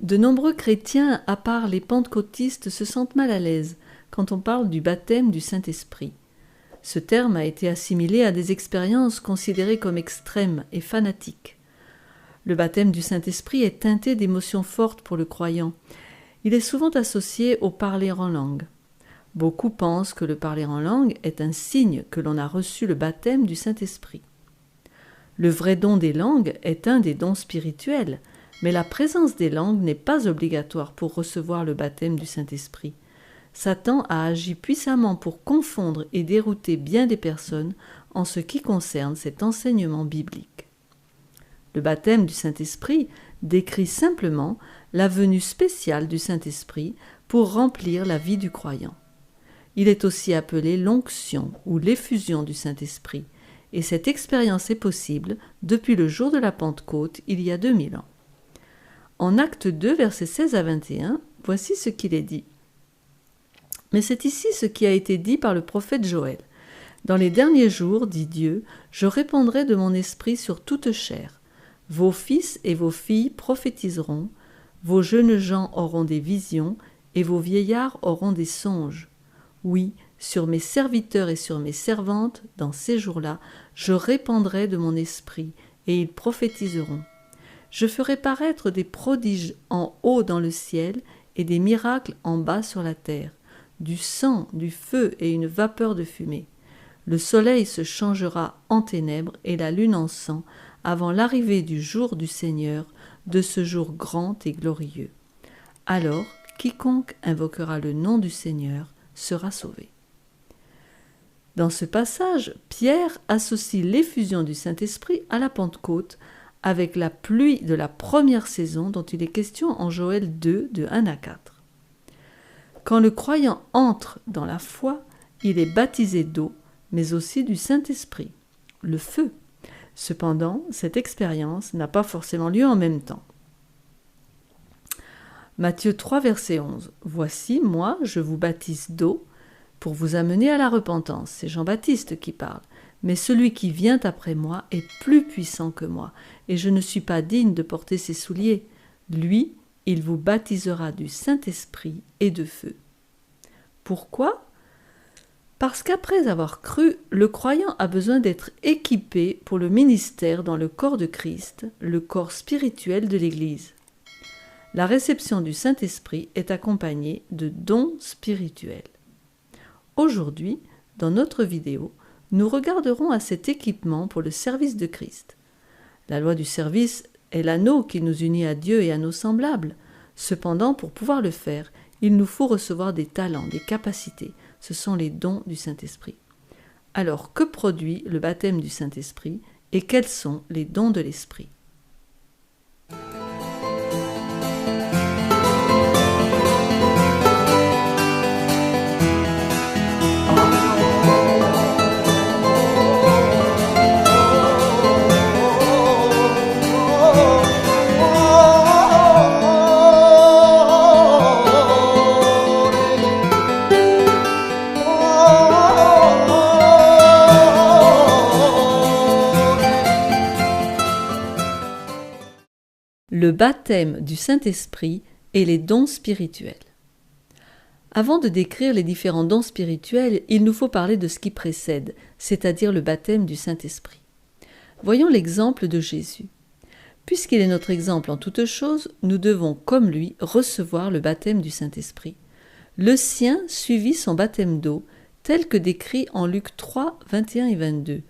De nombreux chrétiens, à part les pentecôtistes, se sentent mal à l'aise quand on parle du baptême du Saint-Esprit. Ce terme a été assimilé à des expériences considérées comme extrêmes et fanatiques. Le baptême du Saint-Esprit est teinté d'émotions fortes pour le croyant. Il est souvent associé au parler en langue. Beaucoup pensent que le parler en langue est un signe que l'on a reçu le baptême du Saint-Esprit. Le vrai don des langues est un des dons spirituels, mais la présence des langues n'est pas obligatoire pour recevoir le baptême du Saint-Esprit. Satan a agi puissamment pour confondre et dérouter bien des personnes en ce qui concerne cet enseignement biblique. Le baptême du Saint-Esprit décrit simplement la venue spéciale du Saint-Esprit pour remplir la vie du croyant. Il est aussi appelé l'onction ou l'effusion du Saint-Esprit, et cette expérience est possible depuis le jour de la Pentecôte il y a 2000 ans. En Actes 2, versets 16 à 21, voici ce qu'il est dit. Mais c'est ici ce qui a été dit par le prophète Joël. Dans les derniers jours, dit Dieu, je répandrai de mon esprit sur toute chair. Vos fils et vos filles prophétiseront, vos jeunes gens auront des visions, et vos vieillards auront des songes. Oui, sur mes serviteurs et sur mes servantes, dans ces jours-là, je répandrai de mon esprit, et ils prophétiseront. Je ferai paraître des prodiges en haut dans le ciel, et des miracles en bas sur la terre, du sang, du feu et une vapeur de fumée. Le soleil se changera en ténèbres et la lune en sang, avant l'arrivée du jour du Seigneur, de ce jour grand et glorieux. Alors, quiconque invoquera le nom du Seigneur sera sauvé. Dans ce passage, Pierre associe l'effusion du Saint-Esprit à la Pentecôte, avec la pluie de la première saison dont il est question en Joël 2, de 1 à 4. Quand le croyant entre dans la foi, il est baptisé d'eau, mais aussi du Saint-Esprit, le feu. Cependant, cette expérience n'a pas forcément lieu en même temps. Matthieu 3, verset 11. « Voici, moi, je vous baptise d'eau pour vous amener à la repentance. » C'est Jean-Baptiste qui parle. « Mais celui qui vient après moi est plus puissant que moi, et je ne suis pas digne de porter ses souliers. Lui, il vous baptisera du Saint-Esprit et de feu. » Pourquoi ? Parce qu'après avoir cru, le croyant a besoin d'être équipé pour le ministère dans le corps de Christ, le corps spirituel de l'Église. La réception du Saint-Esprit est accompagnée de dons spirituels. Aujourd'hui, dans notre vidéo, nous regarderons à cet équipement pour le service de Christ. La loi du service est l'anneau qui nous unit à Dieu et à nos semblables. Cependant, pour pouvoir le faire, il nous faut recevoir des talents, des capacités. Ce sont les dons du Saint-Esprit. Alors, que produit le baptême du Saint-Esprit et quels sont les dons de l'Esprit ? Le baptême du Saint-Esprit et les dons spirituels. Avant de décrire les différents dons spirituels, il nous faut parler de ce qui précède, c'est-à-dire le baptême du Saint-Esprit. Voyons l'exemple de Jésus. Puisqu'il est notre exemple en toutes choses, nous devons, comme lui, recevoir le baptême du Saint-Esprit. Le sien suivit son baptême d'eau, tel que décrit en Luc 3, 21 et 22.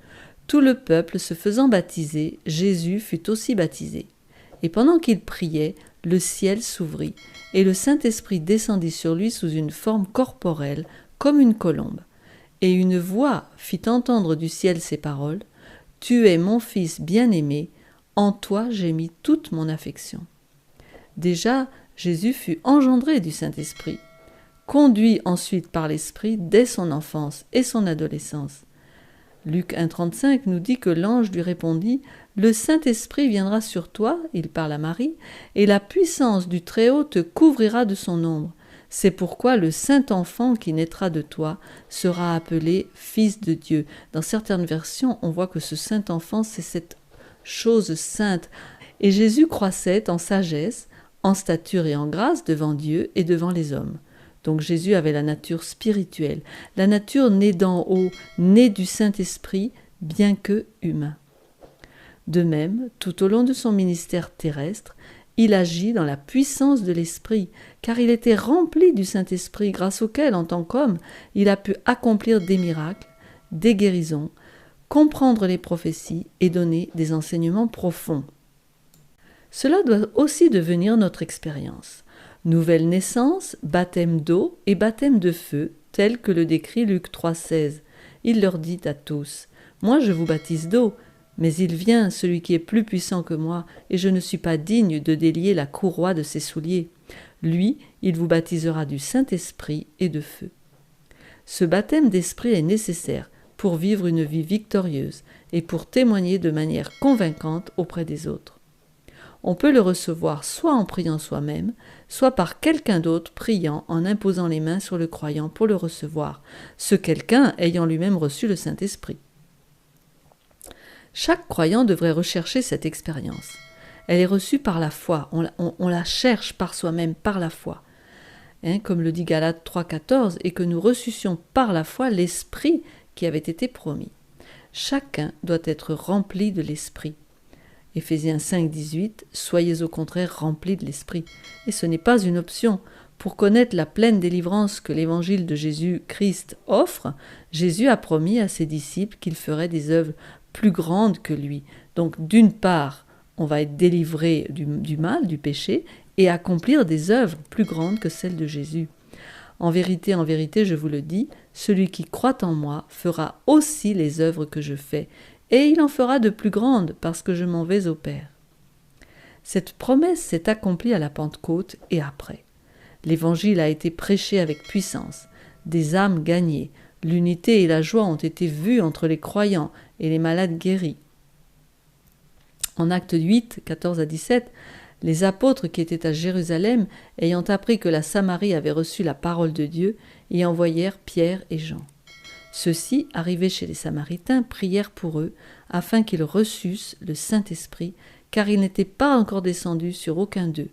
Tout le peuple se faisant baptiser, Jésus fut aussi baptisé. Et pendant qu'il priait, le ciel s'ouvrit, et le Saint-Esprit descendit sur lui sous une forme corporelle, comme une colombe. Et une voix fit entendre du ciel ces paroles, « Tu es mon Fils bien-aimé, en toi j'ai mis toute mon affection. » Déjà, Jésus fut engendré du Saint-Esprit, conduit ensuite par l'Esprit dès son enfance et son adolescence. Luc 1,35 nous dit que l'ange lui répondit « Le Saint-Esprit viendra sur toi, il parle à Marie, et la puissance du Très-Haut te couvrira de son ombre. C'est pourquoi le Saint-Enfant qui naîtra de toi sera appelé Fils de Dieu. » Dans certaines versions, on voit que ce Saint-Enfant, c'est cette chose sainte. Et Jésus croissait en sagesse, en stature et en grâce devant Dieu et devant les hommes. Donc Jésus avait la nature spirituelle, la nature née d'en haut, née du Saint-Esprit, bien que humain. De même, tout au long de son ministère terrestre, il agit dans la puissance de l'Esprit, car il était rempli du Saint-Esprit, grâce auquel, en tant qu'homme, il a pu accomplir des miracles, des guérisons, comprendre les prophéties et donner des enseignements profonds. Cela doit aussi devenir notre expérience. Nouvelle naissance, baptême d'eau et baptême de feu, tel que le décrit Luc 3,16. Il leur dit à tous : « Moi je vous baptise d'eau, mais il vient, celui qui est plus puissant que moi, et je ne suis pas digne de délier la courroie de ses souliers. Lui, il vous baptisera du Saint-Esprit et de feu. » Ce baptême d'esprit est nécessaire pour vivre une vie victorieuse et pour témoigner de manière convaincante auprès des autres. On peut le recevoir soit en priant soi-même, soit par quelqu'un d'autre priant en imposant les mains sur le croyant pour le recevoir, ce quelqu'un ayant lui-même reçu le Saint-Esprit. Chaque croyant devrait rechercher cette expérience. Elle est reçue par la foi, on la cherche par soi-même, par la foi. Comme le dit Galates 3,14, et que nous reçussions par la foi l'Esprit qui avait été promis. Chacun doit être rempli de l'Esprit. Éphésiens 5,18, soyez au contraire remplis de l'Esprit. Et ce n'est pas une option. Pour connaître la pleine délivrance que l'évangile de Jésus-Christ offre, Jésus a promis à ses disciples qu'il ferait des œuvres plus grandes que lui. Donc d'une part, on va être délivré du mal, du péché, et accomplir des œuvres plus grandes que celles de Jésus. En vérité, je vous le dis, celui qui croit en moi fera aussi les œuvres que je fais, et il en fera de plus grandes, parce que je m'en vais au Père. Cette promesse s'est accomplie à la Pentecôte et après. L'Évangile a été prêché avec puissance, des âmes gagnées, l'unité et la joie ont été vues entre les croyants et les malades guéris. En Actes 8, 14 à 17, les apôtres qui étaient à Jérusalem, ayant appris que la Samarie avait reçu la parole de Dieu, y envoyèrent Pierre et Jean. Ceux-ci, arrivés chez les Samaritains, prièrent pour eux, afin qu'ils reçussent le Saint-Esprit, car il n'était pas encore descendu sur aucun d'eux.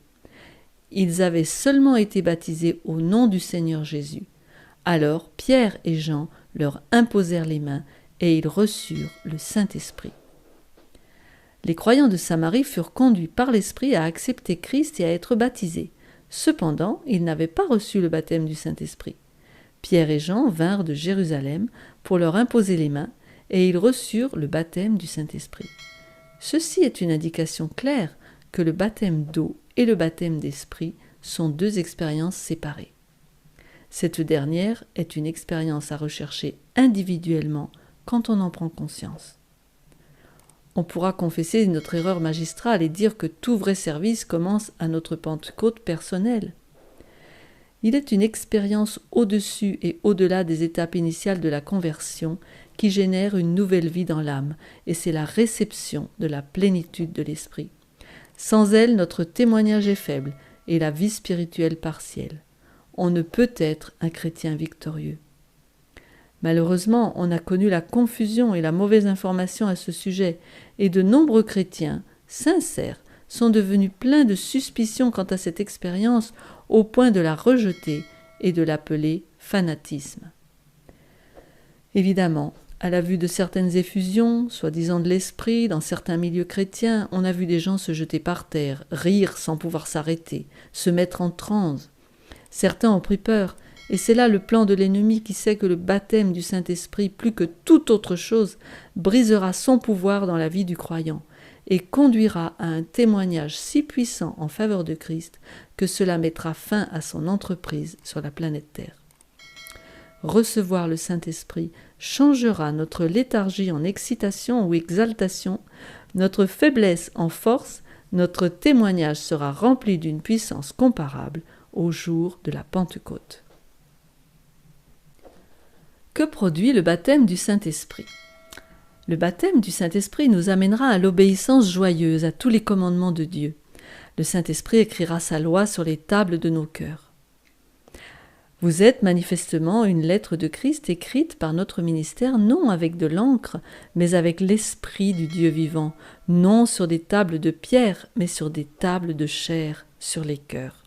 Ils avaient seulement été baptisés au nom du Seigneur Jésus. Alors Pierre et Jean leur imposèrent les mains, et ils reçurent le Saint-Esprit. Les croyants de Samarie furent conduits par l'Esprit à accepter Christ et à être baptisés. Cependant, ils n'avaient pas reçu le baptême du Saint-Esprit. Pierre et Jean vinrent de Jérusalem pour leur imposer les mains, et ils reçurent le baptême du Saint-Esprit. Ceci est une indication claire que le baptême d'eau et le baptême d'esprit sont deux expériences séparées. Cette dernière est une expérience à rechercher individuellement quand on en prend conscience. On pourra confesser notre erreur magistrale et dire que tout vrai service commence à notre Pentecôte personnelle. Il est une expérience au-dessus et au-delà des étapes initiales de la conversion qui génère une nouvelle vie dans l'âme, et c'est la réception de la plénitude de l'esprit. Sans elle, notre témoignage est faible et la vie spirituelle partielle. On ne peut être un chrétien victorieux. Malheureusement, on a connu la confusion et la mauvaise information à ce sujet, et de nombreux chrétiens, sincères, sont devenus pleins de suspicions quant à cette expérience, au point de la rejeter et de l'appeler fanatisme. Évidemment, à la vue de certaines effusions, soi-disant de l'esprit, dans certains milieux chrétiens, on a vu des gens se jeter par terre, rire sans pouvoir s'arrêter, se mettre en transe. Certains ont pris peur, et c'est là le plan de l'ennemi qui sait que le baptême du Saint-Esprit, plus que toute autre chose, brisera son pouvoir dans la vie du croyant et conduira à un témoignage si puissant en faveur de Christ que cela mettra fin à son entreprise sur la planète Terre. Recevoir le Saint-Esprit changera notre léthargie en excitation ou exaltation, notre faiblesse en force, notre témoignage sera rempli d'une puissance comparable au jour de la Pentecôte. Que produit le baptême du Saint-Esprit ? Le baptême du Saint-Esprit nous amènera à l'obéissance joyeuse à tous les commandements de Dieu. Le Saint-Esprit écrira sa loi sur les tables de nos cœurs. Vous êtes manifestement une lettre de Christ écrite par notre ministère, non avec de l'encre, mais avec l'Esprit du Dieu vivant, non sur des tables de pierre, mais sur des tables de chair, sur les cœurs.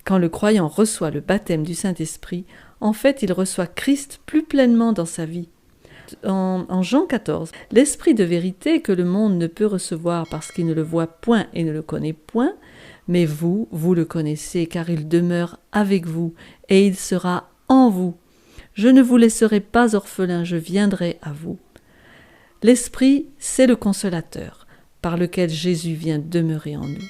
Quand le croyant reçoit le baptême du Saint-Esprit, en fait, il reçoit Christ plus pleinement dans sa vie. En Jean 14, l'Esprit de vérité que le monde ne peut recevoir parce qu'il ne le voit point et ne le connaît point, mais vous le connaissez, car il demeure avec vous, et il sera en vous. Je ne vous laisserai pas orphelin, je viendrai à vous. L'Esprit, c'est le consolateur, par lequel Jésus vient demeurer en nous.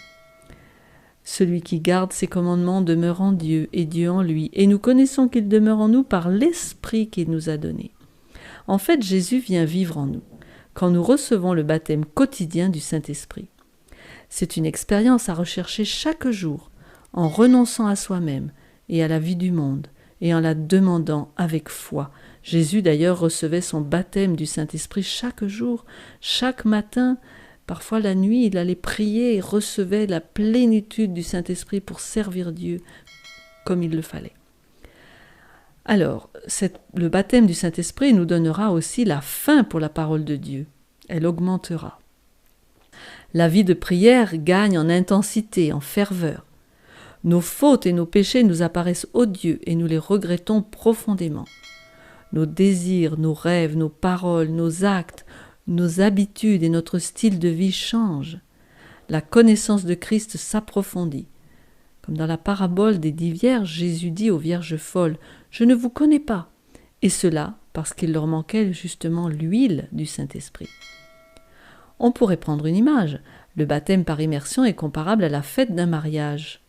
Celui qui garde ses commandements demeure en Dieu, et Dieu en lui, et nous connaissons qu'il demeure en nous par l'Esprit qu'il nous a donné. En fait, Jésus vient vivre en nous, quand nous recevons le baptême quotidien du Saint-Esprit. C'est une expérience à rechercher chaque jour, en renonçant à soi-même et à la vie du monde, et en la demandant avec foi. Jésus d'ailleurs recevait son baptême du Saint-Esprit chaque jour, chaque matin. Parfois la nuit, il allait prier et recevait la plénitude du Saint-Esprit pour servir Dieu comme il le fallait. Alors, le baptême du Saint-Esprit nous donnera aussi la faim pour la parole de Dieu. Elle augmentera. La vie de prière gagne en intensité, en ferveur. Nos fautes et nos péchés nous apparaissent odieux et nous les regrettons profondément. Nos désirs, nos rêves, nos paroles, nos actes, nos habitudes et notre style de vie changent. La connaissance de Christ s'approfondit. Comme dans la parabole des 10 vierges, Jésus dit aux vierges folles « Je ne vous connais pas », et cela parce qu'il leur manquait justement l'huile du Saint-Esprit. On pourrait prendre une image. Le baptême par immersion est comparable à la fête d'un mariage.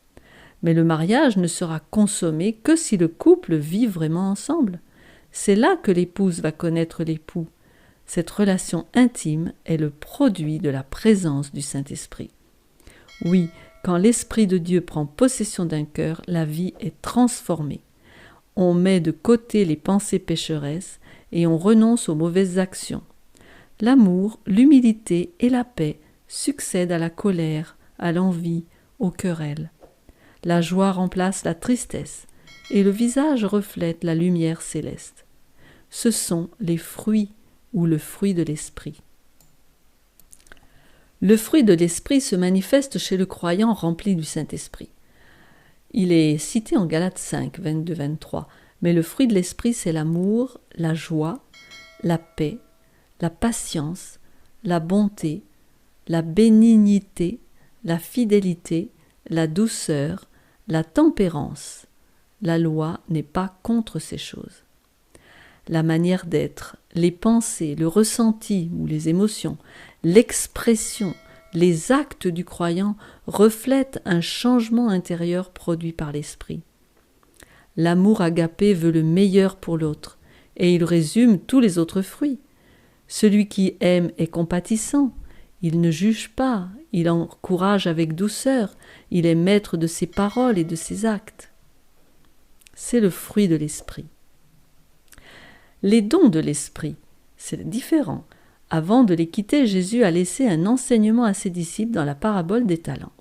Mais le mariage ne sera consommé que si le couple vit vraiment ensemble. C'est là que l'épouse va connaître l'époux. Cette relation intime est le produit de la présence du Saint-Esprit. Oui, quand l'Esprit de Dieu prend possession d'un cœur, la vie est transformée. On met de côté les pensées pécheresses et on renonce aux mauvaises actions. L'amour, l'humilité et la paix succèdent à la colère, à l'envie, aux querelles. La joie remplace la tristesse et le visage reflète la lumière céleste. Ce sont les fruits ou le fruit de l'esprit. Le fruit de l'esprit se manifeste chez le croyant rempli du Saint-Esprit. Il est cité en Galates 5, 22-23, mais le fruit de l'esprit c'est l'amour, la joie, la paix, la patience, la bonté, la bénignité, la fidélité, la douceur, la tempérance. La loi n'est pas contre ces choses. La manière d'être, les pensées, le ressenti ou les émotions, l'expression, les actes du croyant reflètent un changement intérieur produit par l'esprit. L'amour agapé veut le meilleur pour l'autre et il résume tous les autres fruits. Celui qui aime est compatissant, il ne juge pas, il encourage avec douceur, il est maître de ses paroles et de ses actes. C'est le fruit de l'esprit. Les dons de l'esprit, c'est différent. Avant de les quitter, Jésus a laissé un enseignement à ses disciples dans la parabole des talents.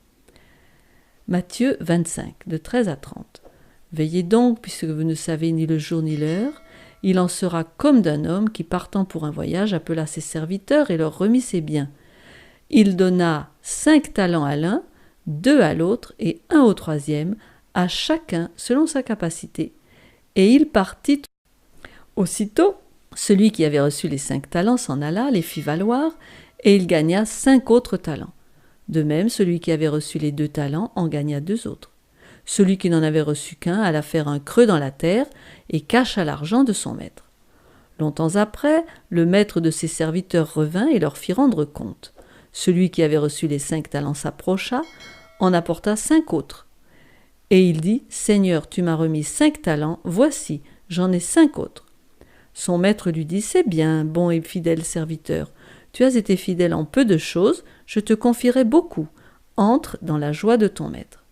Matthieu 25, de 13 à 30. Veillez donc, puisque vous ne savez ni le jour ni l'heure. Il en sera comme d'un homme qui, partant pour un voyage, appela ses serviteurs et leur remit ses biens. Il donna 5 talents à l'un, 2 à l'autre et 1 au troisième, à chacun selon sa capacité. Et il partit. Aussitôt, celui qui avait reçu les 5 talents s'en alla, les fit valoir, et il gagna 5 autres talents. De même, celui qui avait reçu les 2 talents en gagna 2 autres. Celui qui n'en avait reçu qu'un alla faire un creux dans la terre et cacha l'argent de son maître. Longtemps après, le maître de ses serviteurs revint et leur fit rendre compte. Celui qui avait reçu les 5 talents s'approcha, en apporta 5 autres. Et il dit, « Seigneur, tu m'as remis 5 talents, voici, j'en ai 5 autres. » Son maître lui dit, « C'est bien, bon et fidèle serviteur. Tu as été fidèle en peu de choses, je te confierai beaucoup. Entre dans la joie de ton maître. »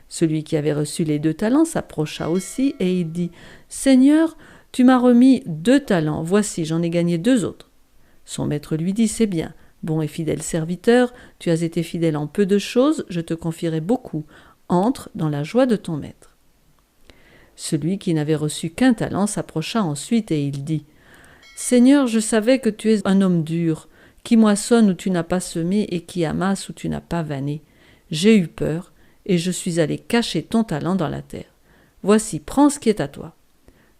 Celui qui avait reçu les 2 talents s'approcha aussi et il dit, « Seigneur, tu m'as remis 2 talents, voici, j'en ai gagné 2 autres. » Son maître lui dit, « C'est bien, bon et fidèle serviteur, tu as été fidèle en peu de choses, je te confierai beaucoup. Entre dans la joie de ton maître. » Celui qui n'avait reçu qu'un talent s'approcha ensuite et il dit, « Seigneur, je savais que tu es un homme dur, qui moissonne où tu n'as pas semé et qui amasse où tu n'as pas vanné. J'ai eu peur, et je suis allé cacher ton talent dans la terre. Voici, prends ce qui est à toi. »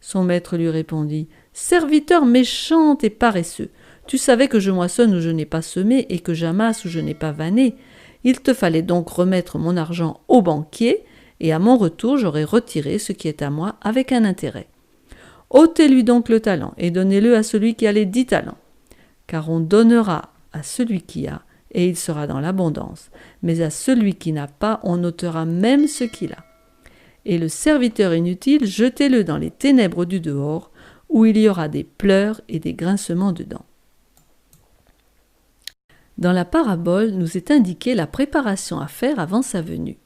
Son maître lui répondit, « Serviteur méchant et paresseux, tu savais que je moissonne où je n'ai pas semé et que j'amasse où je n'ai pas vanné. Il te fallait donc remettre mon argent au banquier, et à mon retour j'aurais retiré ce qui est à moi avec un intérêt. Ôtez-lui donc le talent et donnez-le à celui qui a les 10 talents. Car on donnera à celui qui a, et il sera dans l'abondance, mais à celui qui n'a pas, on ôtera même ce qu'il a. Et le serviteur inutile, jetez-le dans les ténèbres du dehors, où il y aura des pleurs et des grincements de dents. » Dans la parabole, nous est indiquée la préparation à faire avant sa venue,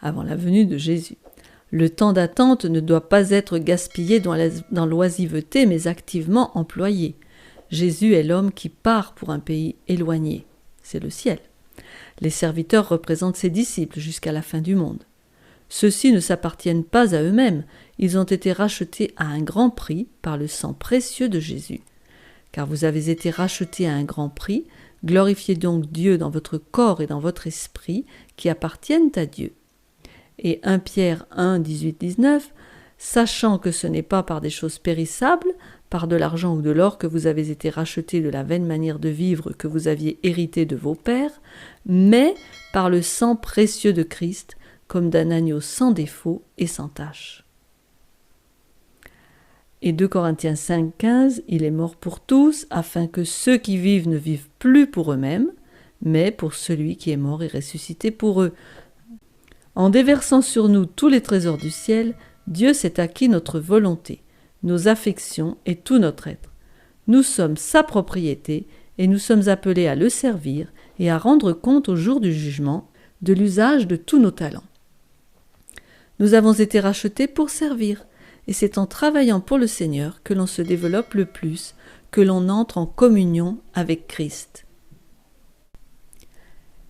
avant la venue de Jésus. Le temps d'attente ne doit pas être gaspillé dans l'oisiveté, mais activement employé. Jésus est l'homme qui part pour un pays éloigné. C'est le ciel. Les serviteurs représentent ses disciples jusqu'à la fin du monde. Ceux-ci ne s'appartiennent pas à eux-mêmes, ils ont été rachetés à un grand prix par le sang précieux de Jésus. Car vous avez été rachetés à un grand prix, glorifiez donc Dieu dans votre corps et dans votre esprit qui appartiennent à Dieu. Et 1 Pierre 1, 18-19, sachant que ce n'est pas par des choses périssables, par de l'argent ou de l'or que vous avez été rachetés de la vaine manière de vivre que vous aviez hérité de vos pères, mais par le sang précieux de Christ, comme d'un agneau sans défaut et sans tache. Et 2 Corinthiens 5, 15, il est mort pour tous, afin que ceux qui vivent ne vivent plus pour eux-mêmes, mais pour celui qui est mort et ressuscité pour eux. En déversant sur nous tous les trésors du ciel, Dieu s'est acquis notre volonté, nos affections et tout notre être. Nous sommes sa propriété et nous sommes appelés à le servir et à rendre compte au jour du jugement de l'usage de tous nos talents. Nous avons été rachetés pour servir, et c'est en travaillant pour le Seigneur que l'on se développe le plus, que l'on entre en communion avec Christ.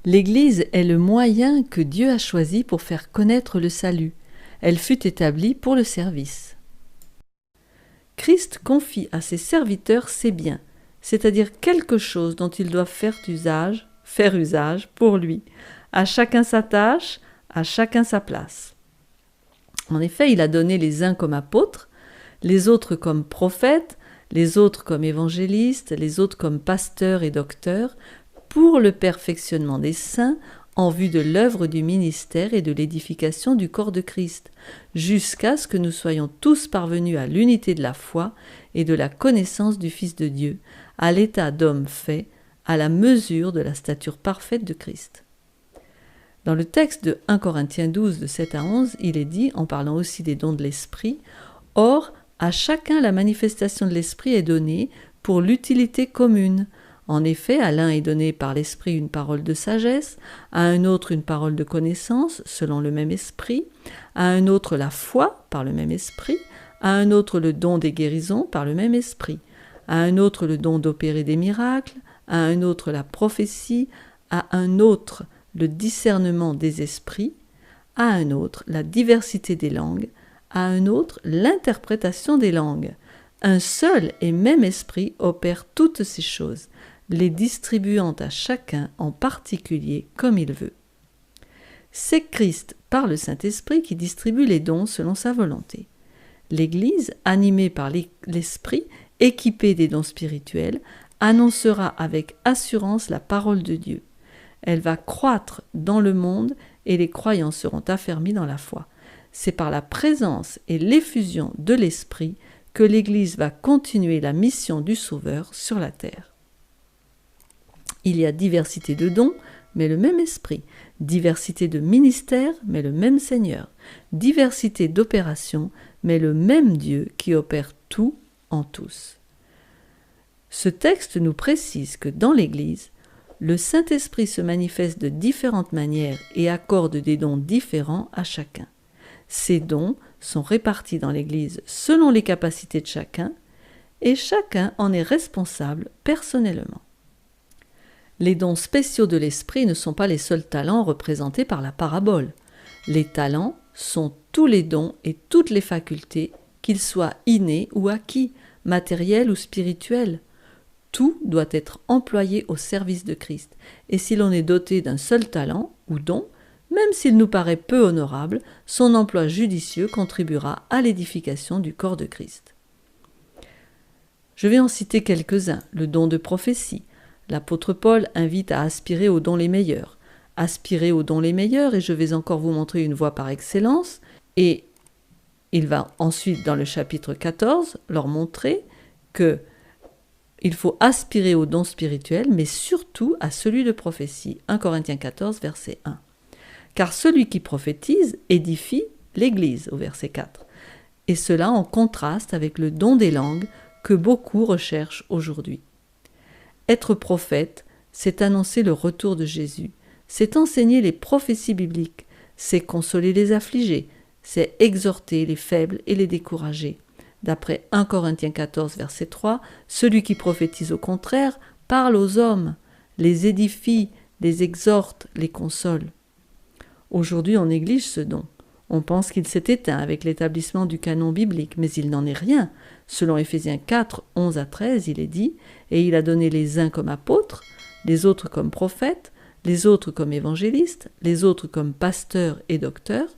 L'Église est le moyen que Dieu a choisi pour faire connaître le salut. Elle fut établie pour le service. Christ confie à ses serviteurs ses biens, c'est-à-dire quelque chose dont ils doivent faire usage pour lui. À chacun sa tâche, à chacun sa place. En effet, il a donné les uns comme apôtres, les autres comme prophètes, les autres comme évangélistes, les autres comme pasteurs et docteurs, pour le perfectionnement des saints, en vue de l'œuvre du ministère et de l'édification du corps de Christ, jusqu'à ce que nous soyons tous parvenus à l'unité de la foi et de la connaissance du Fils de Dieu, à l'état d'homme fait, à la mesure de la stature parfaite de Christ. Dans le texte de 1 Corinthiens 12, de 7 à 11, il est dit, en parlant aussi des dons de l'Esprit, « Or, à chacun la manifestation de l'Esprit est donnée pour l'utilité commune. En effet, à l'un est donné par l'Esprit une parole de sagesse, à un autre une parole de connaissance, selon le même Esprit, à un autre la foi, par le même Esprit, à un autre le don des guérisons, par le même Esprit, à un autre le don d'opérer des miracles, à un autre la prophétie, à un autre le discernement des esprits, à un autre la diversité des langues, à un autre l'interprétation des langues. Un seul et même esprit opère toutes ces choses, les distribuant à chacun en particulier comme il veut. C'est Christ, par le Saint-Esprit, qui distribue les dons selon sa volonté. L'Église, animée par l'Esprit, équipée des dons spirituels, annoncera avec assurance la parole de Dieu. Elle va croître dans le monde et les croyants seront affermis dans la foi. C'est par la présence et l'effusion de l'Esprit que l'Église va continuer la mission du Sauveur sur la terre. Il y a diversité de dons, mais le même Esprit, diversité de ministères, mais le même Seigneur, diversité d'opérations, mais le même Dieu qui opère tout en tous. Ce texte nous précise que dans l'Église, le Saint-Esprit se manifeste de différentes manières et accorde des dons différents à chacun. Ces dons sont répartis dans l'Église selon les capacités de chacun, et chacun en est responsable personnellement. Les dons spéciaux de l'Esprit ne sont pas les seuls talents représentés par la parabole. Les talents sont tous les dons et toutes les facultés, qu'ils soient innés ou acquis, matériels ou spirituels. Tout doit être employé au service de Christ. Et si l'on est doté d'un seul talent ou don, même s'il nous paraît peu honorable, son emploi judicieux contribuera à l'édification du corps de Christ. Je vais en citer quelques-uns. Le don de prophétie. L'apôtre Paul invite à aspirer aux dons les meilleurs. Aspirer aux dons les meilleurs, et je vais encore vous montrer une voie par excellence. Et il va ensuite, dans le chapitre 14, leur montrer que il faut aspirer aux dons spirituels, mais surtout à celui de prophétie. 1 Corinthiens 14, verset 1. Car celui qui prophétise édifie l'Église, au verset 4. Et cela en contraste avec le don des langues que beaucoup recherchent aujourd'hui. Être prophète, c'est annoncer le retour de Jésus, c'est enseigner les prophéties bibliques, c'est consoler les affligés, c'est exhorter les faibles et les décourager. D'après 1 Corinthiens 14, verset 3, celui qui prophétise au contraire parle aux hommes, les édifie, les exhorte, les console. Aujourd'hui, on néglige ce don. On pense qu'il s'est éteint avec l'établissement du canon biblique, mais il n'en est rien. Selon Éphésiens 4, 11 à 13, il est dit « Et il a donné les uns comme apôtres, les autres comme prophètes, les autres comme évangélistes, les autres comme pasteurs et docteurs,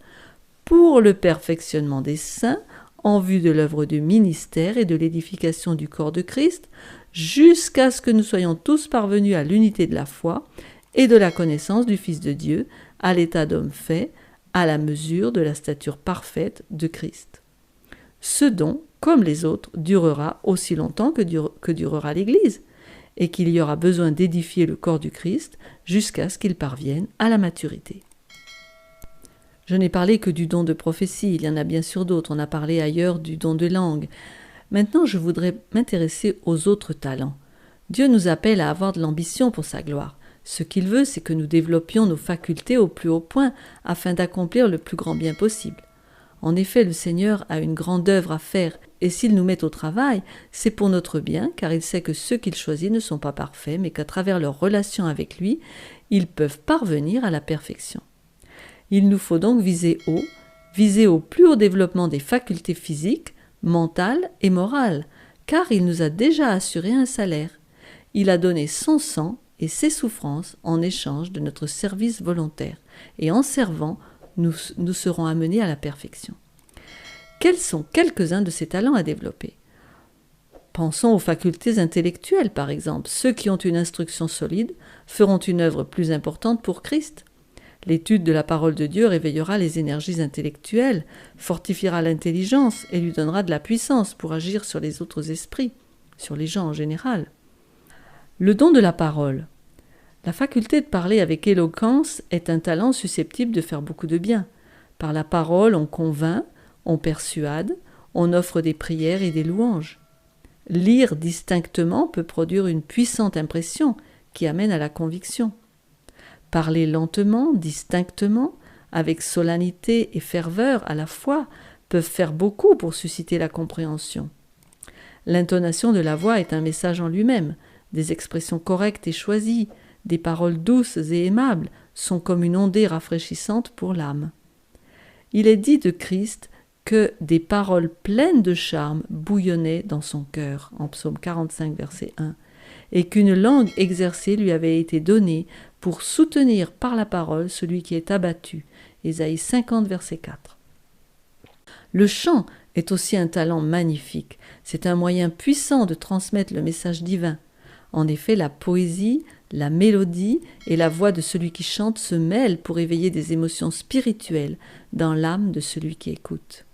pour le perfectionnement des saints, en vue de l'œuvre du ministère et de l'édification du corps de Christ, jusqu'à ce que nous soyons tous parvenus à l'unité de la foi et de la connaissance du Fils de Dieu, à l'état d'homme fait, à la mesure de la stature parfaite de Christ. Ce don, comme les autres, durera aussi longtemps que durera l'Église, et qu'il y aura besoin d'édifier le corps du Christ jusqu'à ce qu'il parvienne à la maturité. Je n'ai parlé que du don de prophétie, il y en a bien sûr d'autres, on a parlé ailleurs du don de langue. Maintenant, je voudrais m'intéresser aux autres talents. Dieu nous appelle à avoir de l'ambition pour sa gloire. Ce qu'il veut, c'est que nous développions nos facultés au plus haut point afin d'accomplir le plus grand bien possible. En effet, le Seigneur a une grande œuvre à faire, et s'il nous met au travail, c'est pour notre bien, car il sait que ceux qu'il choisit ne sont pas parfaits, mais qu'à travers leur relation avec lui, ils peuvent parvenir à la perfection. Il nous faut donc viser au plus haut développement des facultés physiques, mentales et morales, car il nous a déjà assuré un salaire. Il a donné son sang et ses souffrances en échange de notre service volontaire, et en servant, nous serons amenés à la perfection. Quels sont quelques-uns de ces talents à développer ? Pensons aux facultés intellectuelles, par exemple. Ceux qui ont une instruction solide feront une œuvre plus importante pour Christ. L'étude de la parole de Dieu réveillera les énergies intellectuelles, fortifiera l'intelligence et lui donnera de la puissance pour agir sur les autres esprits, sur les gens en général. Le don de la parole. La faculté de parler avec éloquence est un talent susceptible de faire beaucoup de bien. Par la parole, on convainc, on persuade, on offre des prières et des louanges. Lire distinctement peut produire une puissante impression qui amène à la conviction. Parler lentement, distinctement, avec solennité et ferveur à la fois, peuvent faire beaucoup pour susciter la compréhension. L'intonation de la voix est un message en lui-même. Des expressions correctes et choisies, des paroles douces et aimables sont comme une ondée rafraîchissante pour l'âme. Il est dit de Christ que des paroles pleines de charme bouillonnaient dans son cœur, en Psaume 45, verset 1, et qu'une langue exercée lui avait été donnée pour soutenir par la parole celui qui est abattu, Ésaïe 50, verset 4. Le chant est aussi un talent magnifique, c'est un moyen puissant de transmettre le message divin. En effet, la poésie, la mélodie et la voix de celui qui chante se mêlent pour éveiller des émotions spirituelles dans l'âme de celui qui écoute.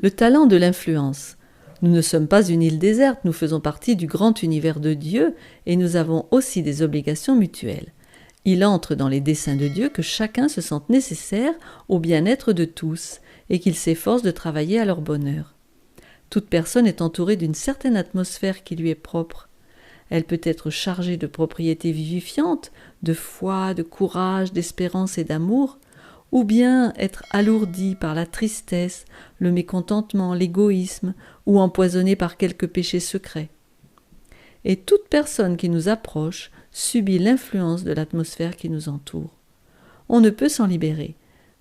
Le talent de l'influence. Nous ne sommes pas une île déserte, nous faisons partie du grand univers de Dieu et nous avons aussi des obligations mutuelles. Il entre dans les desseins de Dieu que chacun se sente nécessaire au bien-être de tous et qu'il s'efforce de travailler à leur bonheur. Toute personne est entourée d'une certaine atmosphère qui lui est propre. Elle peut être chargée de propriétés vivifiantes, de foi, de courage, d'espérance et d'amour, ou bien être alourdie par la tristesse, le mécontentement, l'égoïsme, ou empoisonnée par quelques péchés secrets. Et toute personne qui nous approche subit l'influence de l'atmosphère qui nous entoure. On ne peut s'en libérer.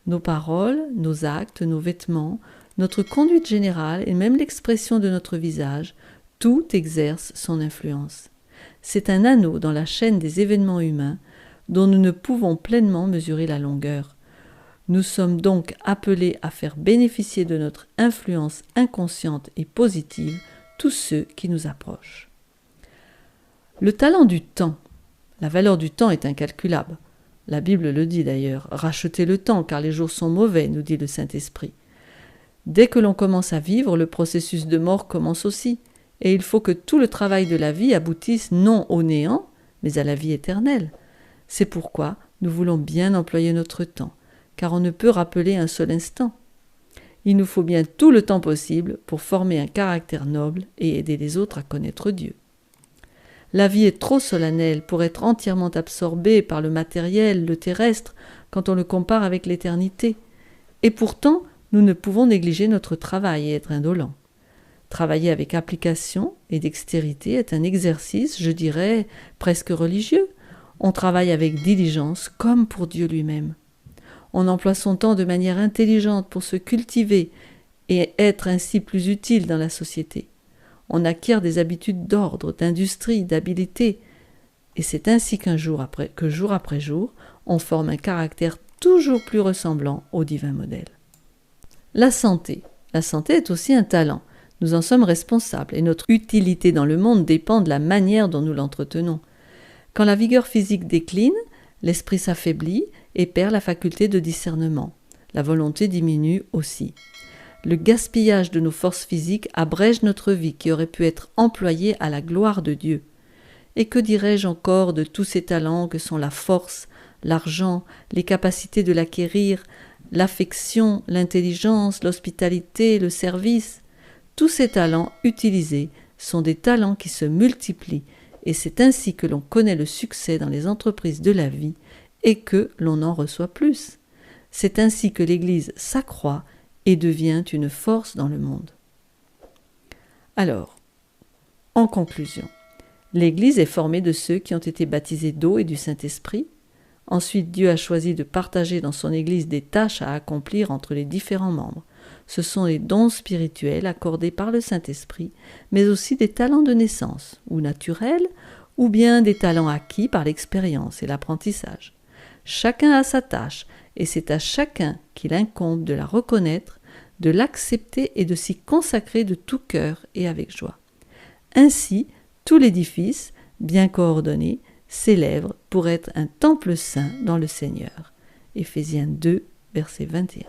Nos paroles, nos actes, nos vêtements, notre conduite générale et même l'expression de notre visage, tout exerce son influence. C'est un anneau dans la chaîne des événements humains dont nous ne pouvons pleinement mesurer la longueur. Nous sommes donc appelés à faire bénéficier de notre influence inconsciente et positive tous ceux qui nous approchent. Le talent du temps. La valeur du temps est incalculable. La Bible le dit d'ailleurs. « Rachetez le temps, car les jours sont mauvais », nous dit le Saint-Esprit. Dès que l'on commence à vivre, le processus de mort commence aussi, et il faut que tout le travail de la vie aboutisse non au néant, mais à la vie éternelle. C'est pourquoi nous voulons bien employer notre temps, car on ne peut rappeler un seul instant. Il nous faut bien tout le temps possible pour former un caractère noble et aider les autres à connaître Dieu. La vie est trop solennelle pour être entièrement absorbée par le matériel, le terrestre, quand on le compare avec l'éternité. Et pourtant, nous ne pouvons négliger notre travail et être indolents. Travailler avec application et dextérité est un exercice, je dirais, presque religieux. On travaille avec diligence comme pour Dieu lui-même. On emploie son temps de manière intelligente pour se cultiver et être ainsi plus utile dans la société. On acquiert des habitudes d'ordre, d'industrie, d'habileté, et c'est ainsi jour après jour, on forme un caractère toujours plus ressemblant au divin modèle. La santé. La santé est aussi un talent. Nous en sommes responsables et notre utilité dans le monde dépend de la manière dont nous l'entretenons. Quand la vigueur physique décline, l'esprit s'affaiblit et perd la faculté de discernement. La volonté diminue aussi. Le gaspillage de nos forces physiques abrège notre vie qui aurait pu être employée à la gloire de Dieu. Et que dirais-je encore de tous ces talents que sont la force, l'argent, les capacités de l'acquérir, l'affection, l'intelligence, l'hospitalité, le service. Tous ces talents utilisés sont des talents qui se multiplient et c'est ainsi que l'on connaît le succès dans les entreprises de la vie et que l'on en reçoit plus. C'est ainsi que l'Église s'accroît et devient une force dans le monde. Alors, en conclusion, l'Église est formée de ceux qui ont été baptisés d'eau et du Saint-Esprit. Ensuite, Dieu a choisi de partager dans son Église des tâches à accomplir entre les différents membres. Ce sont les dons spirituels accordés par le Saint-Esprit, mais aussi des talents de naissance, ou naturels, ou bien des talents acquis par l'expérience et l'apprentissage. Chacun a sa tâche, et c'est à chacun qu'il incombe de la reconnaître, de l'accepter et de s'y consacrer de tout cœur et avec joie. Ainsi, tout l'édifice, bien coordonné, s'élève pour être un temple saint dans le Seigneur. Éphésiens 2, verset 21.